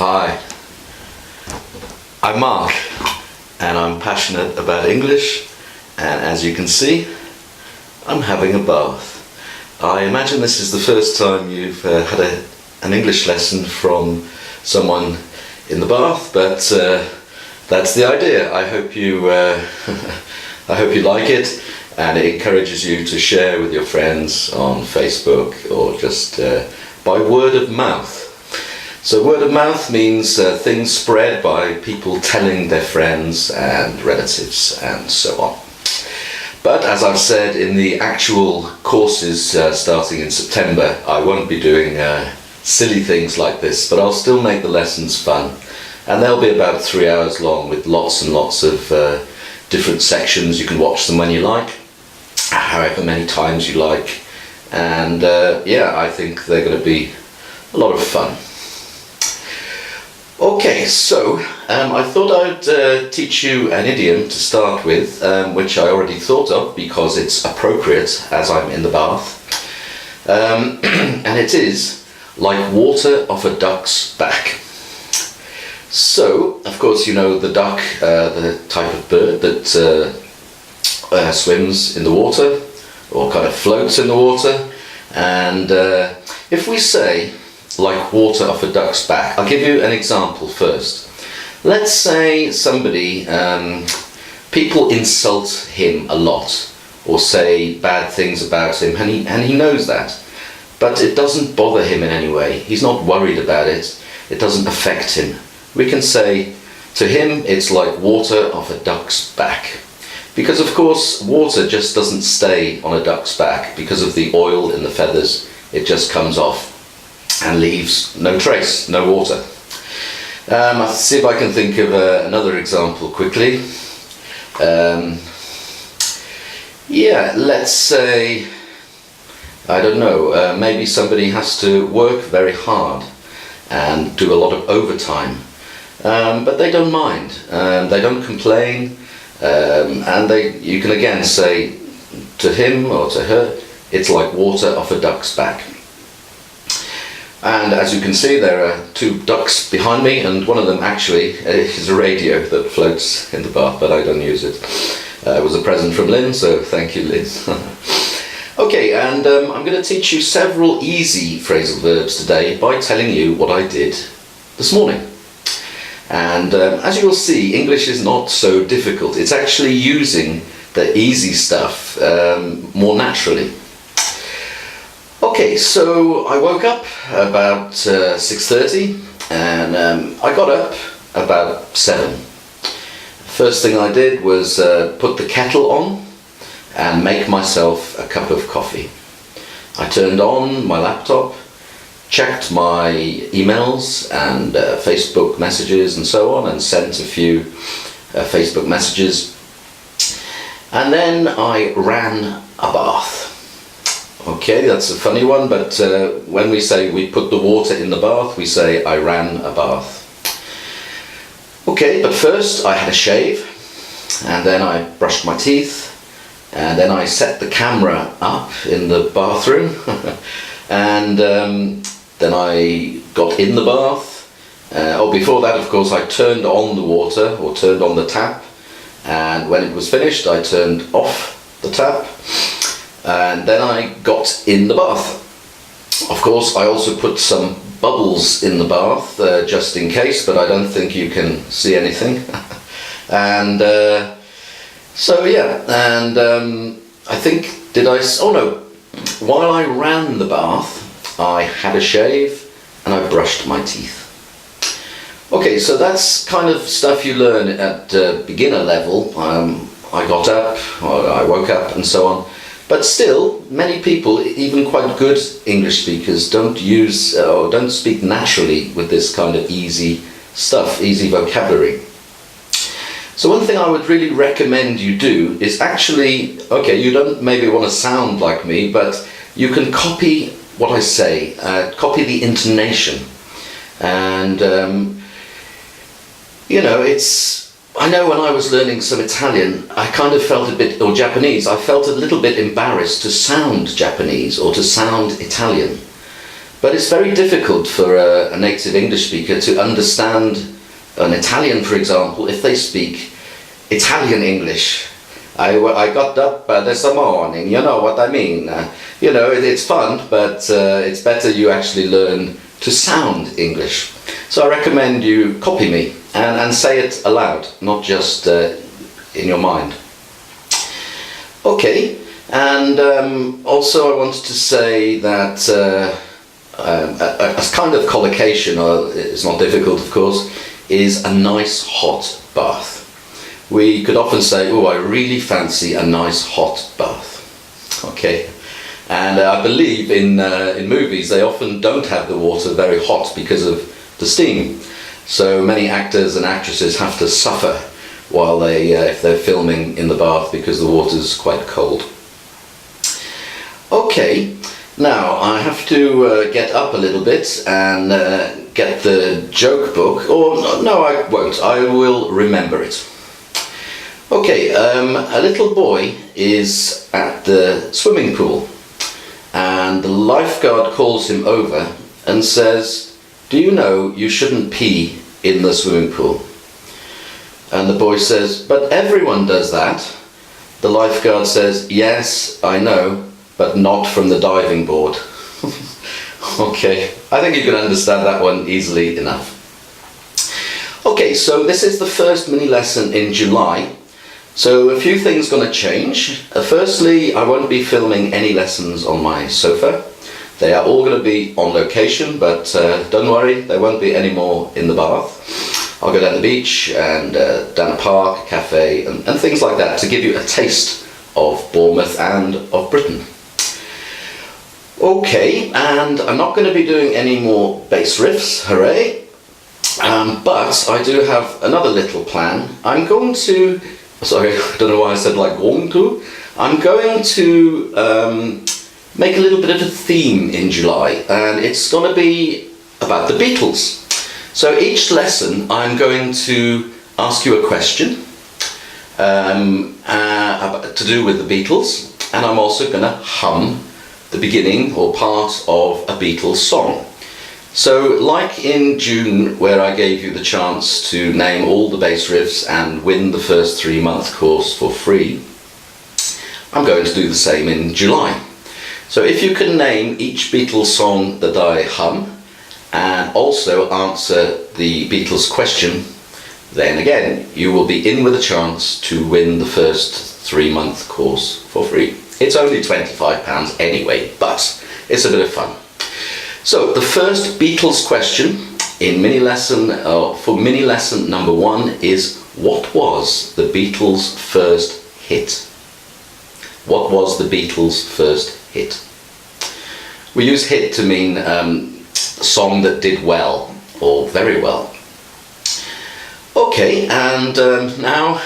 Hi, I'm Mark and I'm passionate about English, and as you can see, I'm having a bath. I imagine this is the first time you've had an English lesson from someone in the bath, but that's the idea. I hope you I hope you like it, and it encourages you to share with your friends on Facebook or just by word of mouth. So word of mouth means things spread by people telling their friends and relatives and so on. But as I've said, in the actual courses starting in September, I won't be doing silly things like this, but I'll still make the lessons fun. And they'll be about 3 hours long with lots and lots of different sections. You can watch them when you like, however many times you like. And yeah, I think they're going to be a lot of fun. Okay, so I thought I'd teach you an idiom to start with, which I already thought of because it's appropriate as I'm in the bath. And it is like water off a duck's back. So, of course, you know the duck, the type of bird that swims in the water or kind of floats in the water. And if we say like water off a duck's back, I'll give you an example first. Let's say somebody, people insult him a lot or say bad things about him, and he knows that, but it doesn't bother him in any way. He's not worried about it. It doesn't affect him. We can say to him it's like water off a duck's back, because of course water just doesn't stay on a duck's back because of the oil in the feathers. It just comes off and leaves no trace, no water. I'll see if I can think of another example quickly. Yeah, let's say, I don't know, maybe somebody has to work very hard and do a lot of overtime, but they don't mind, they don't complain, and you can again say to him or to her, it's like water off a duck's back. And as you can see, there are two ducks behind me, and one of them actually is a radio that floats in the bath, but I don't use it. It was a present from Lynn, so thank you, Lynn. Okay, and I'm going to teach you several easy phrasal verbs today by telling you what I did this morning. And as you will see, English is not so difficult. It's actually using the easy stuff more naturally. Okay, so I woke up about 6:30 and I got up about 7. First thing I did was put the kettle on and make myself a cup of coffee. I turned on my laptop, checked my emails and Facebook messages and so on, and sent a few Facebook messages, and then I ran a bath. Okay, that's a funny one, but when we say we put the water in the bath, we say I ran a bath. Okay, but first I had a shave, and then I brushed my teeth, and then I set the camera up in the bathroom, and then I got in the bath. Before that, of course, I turned on the water, or turned on the tap, and when it was finished, I turned off the tap. And then I got in the bath. Of course, I also put some bubbles in the bath, just in case, but I don't think you can see anything. And so yeah, and I think, oh no, while I ran the bath, I had a shave and I brushed my teeth. Okay, so that's kind of stuff you learn at beginner level. I got up, or I woke up and so on. But still, many people, even quite good English speakers, don't use or don't speak naturally with this kind of easy stuff, easy vocabulary. So one thing I would really recommend you do is actually, okay, you don't maybe want to sound like me, but you can copy what I say, copy the intonation. And, you know, I know when I was learning some Italian, I kind of felt a bit, or Japanese, I felt a little bit embarrassed to sound Japanese or to sound Italian. But it's very difficult for a native English speaker to understand an Italian, for example, if they speak Italian English. I got up this morning, you know what I mean. You know, it's fun, but it's better you actually learn to sound English. So I recommend you copy me and say it aloud, not just in your mind. Okay, and also I wanted to say that a kind of collocation, it's not difficult of course, is a nice hot bath. We could often say, oh, I really fancy a nice hot bath. Okay, and I believe in movies they often don't have the water very hot because of the steam. So many actors and actresses have to suffer while they, if they're filming in the bath, because the water's quite cold. Okay, now I have to get up a little bit and get the joke book, or no, I won't, I will remember it. Okay, a little boy is at the swimming pool and the lifeguard calls him over and says, do you know you shouldn't pee in the swimming pool? And the boy says, but everyone does that. The lifeguard says, yes, I know, but not from the diving board. Okay, I think you can understand that one easily enough. Okay, so this is the first mini lesson in July. So a few things going to change. Firstly, I won't be filming any lessons on my sofa. They are all going to be on location, but don't worry, there won't be any more in the bath. I'll go down the beach and down a park, a cafe, and things like that to give you a taste of Bournemouth and of Britain. Okay, and I'm not going to be doing any more bass riffs, hooray! But I do have another little plan. I'm going to, sorry, I don't know why I said like going to. I'm going to make a little bit of a theme in July, and it's going to be about the Beatles. So each lesson I'm going to ask you a question to do with the Beatles, and I'm also going to hum the beginning or part of a Beatles song. So like in June, where I gave you the chance to name all the bass riffs and win the first 3-month course for free, I'm going to do the same in July. So if you can name each Beatles song that I hum and also answer the Beatles question, then again you will be in with a chance to win the first 3-month course for free. It's only £25 anyway, but it's a bit of fun. So the first Beatles question in mini lesson for mini lesson number 1 is, what was the Beatles' first hit? What was the Beatles' first hit? We use hit to mean a song that did well or very well. Okay, and now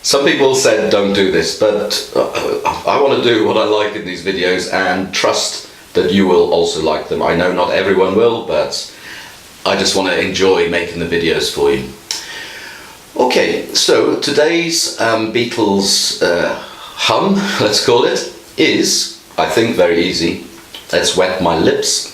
some people said don't do this, but I want to do what I like in these videos and trust that you will also like them. I know not everyone will, but I just want to enjoy making the videos for you. Okay, so today's Beatles hum, let's call it, is, I think, very easy. Let's wet my lips.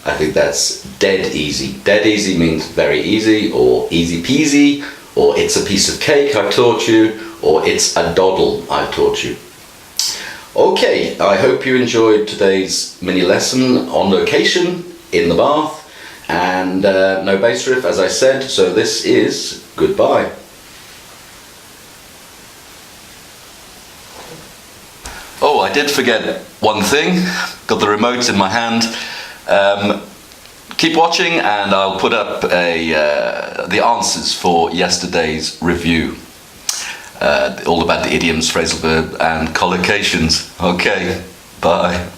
I think that's dead easy. Dead easy means very easy, or easy peasy, or it's a piece of cake I've taught you, or it's a doddle I've taught you. Okay, I hope you enjoyed today's mini lesson on location in the bath, and no bass riff as I said, so this is goodbye. Oh, I did forget one thing. Got the remote in my hand. Keep watching and I'll put up the answers for yesterday's review. all about the idioms, phrasal verb, and collocations. Okay, bye.